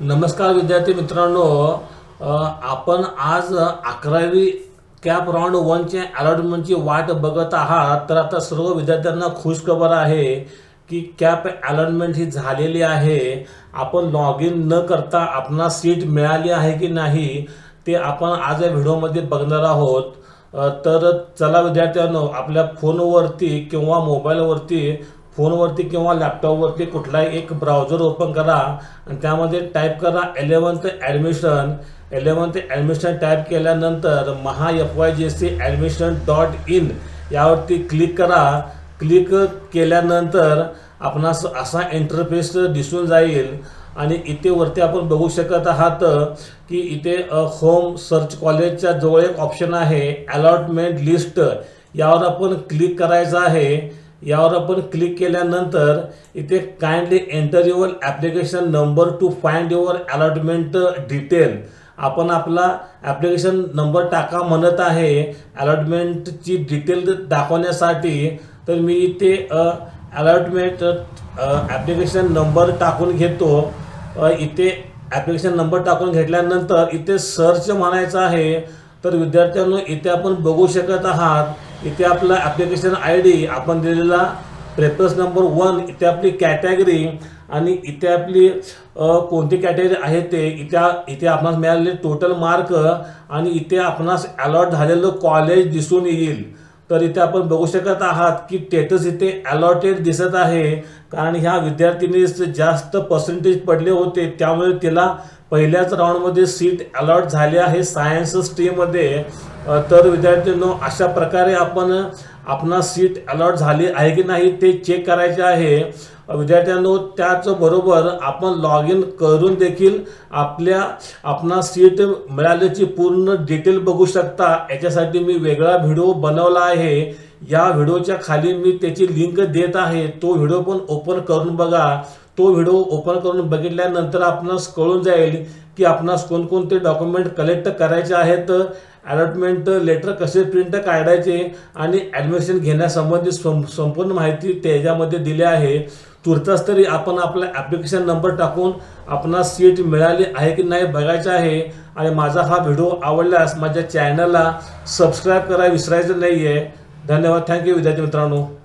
नमस्कार विद्यार्थी मित्रांनो, आपण आज 11वी कॅप राऊंड 1च्या अलॉटमेंटची वाट बघत आहात. तर आता सर्व विद्यार्थ्यांना खुशखबर आहे की कॅप अलॉटमेंट ही झालेली आहे. आपण लॉग इन न करता आपणाला सीट मिळाली आहे की नाही ते आपण आज या व्हिडिओमध्ये बघणार आहोत. तर चला विद्यार्थ्यांनो, आपल्या फोनवरती किंवा लॅपटॉपवरती कुठलाही एक ब्राउझर ओपन करा आणि त्यामध्ये टाईप करा 11th ॲडमिशन टाईप केल्यानंतर MahaFYJCAdmission.in यावरती क्लिक करा. क्लिक केल्यानंतर आपणास असा इंटरफेस दिसून जाईल आणि इथे वरती आपण बघू शकत आहात की इथे होम सर्च कॉलेजच्या जवळ एक ऑप्शन आहे अलॉटमेंट लिस्ट. यावर आपण क्लिक करायचं आहे. यावर आपण क्लिक केल्यानंतर इथे kindly enter your application number two find your allotment detail. आपण आपला ॲप्लिकेशन नंबर टाका म्हणत आहे अलॉटमेंटची डिटेल दाखवण्यासाठी. तर मी इथे अलॉटमेंट ॲप्लिकेशन नंबर टाकून घेतो. इथे ॲप्लिकेशन नंबर टाकून घेतल्यानंतर इथे सर्च म्हणायचं आहे. तर विद्यार्थ्यांनो, इथे आपण बघू शकत आहात इथे आपला ॲप्लिकेशन ID आपण दिलेला प्रेफरन्स नंबर 1, इथे आपली कॅटेगरी आणि इथे आपली कोणती कॅटेगरी आहे ते इथे आपणास मिळालेले टोटल मार्क आणि इथे आपणास अलॉट झालेलं कॉलेज दिसून येईल. तर इथे आपण बघू शकत आहात की स्टेटस इथे अलॉटेड दिसत आहे, कारण ह्या विद्यार्थिनीस जास्त पर्सेंटेज पडले होते त्यामुळे तिला पहिल्याच राऊंडमध्ये सीट अलॉट झाली आहे सायन्स स्ट्रीममध्ये. तर विद्यार्थ्यांनो, अशा प्रकारे आपणास सीट अलॉट झाली आहे की नाही ते चेक करायचे आहे. विद्यार्थ्यांनो, त्याचबरोबर आपण लॉग इन करून देखील आपणास सीट मिळाल्याची पूर्ण डिटेल बघू शकता. याच्यासाठी मी वेगळा व्हिडिओ बनवला आहे. या व्हिडिओच्या खाली मी त्याची लिंक देत आहे. तो व्हिडिओ पण ओपन करून बघा. तो व्हिडिओ ओपन करून बघितल्यानंतर आपणास कळून जाईल की आपणास कोणकोणते डॉक्युमेंट कलेक्ट करायचे आहेत, अलॉटमेंट लेटर कसे प्रिंट काढायचे आणि ॲडमिशन घेण्यासंबंधी संपूर्ण माहिती त्याच्यामध्ये दिली आहे. तुर्तास तरी आपण आपला ॲप्लिकेशन नंबर टाकून आपणास सीट मिळाली आहे की नाही बघायचं आहे. आणि माझा हा व्हिडिओ आवडल्यास माझ्या चॅनलला सबस्क्राईब करायला विसरायचं नाही आहे. धन्यवाद. थँक्यू विद्यार्थी मित्रांनो.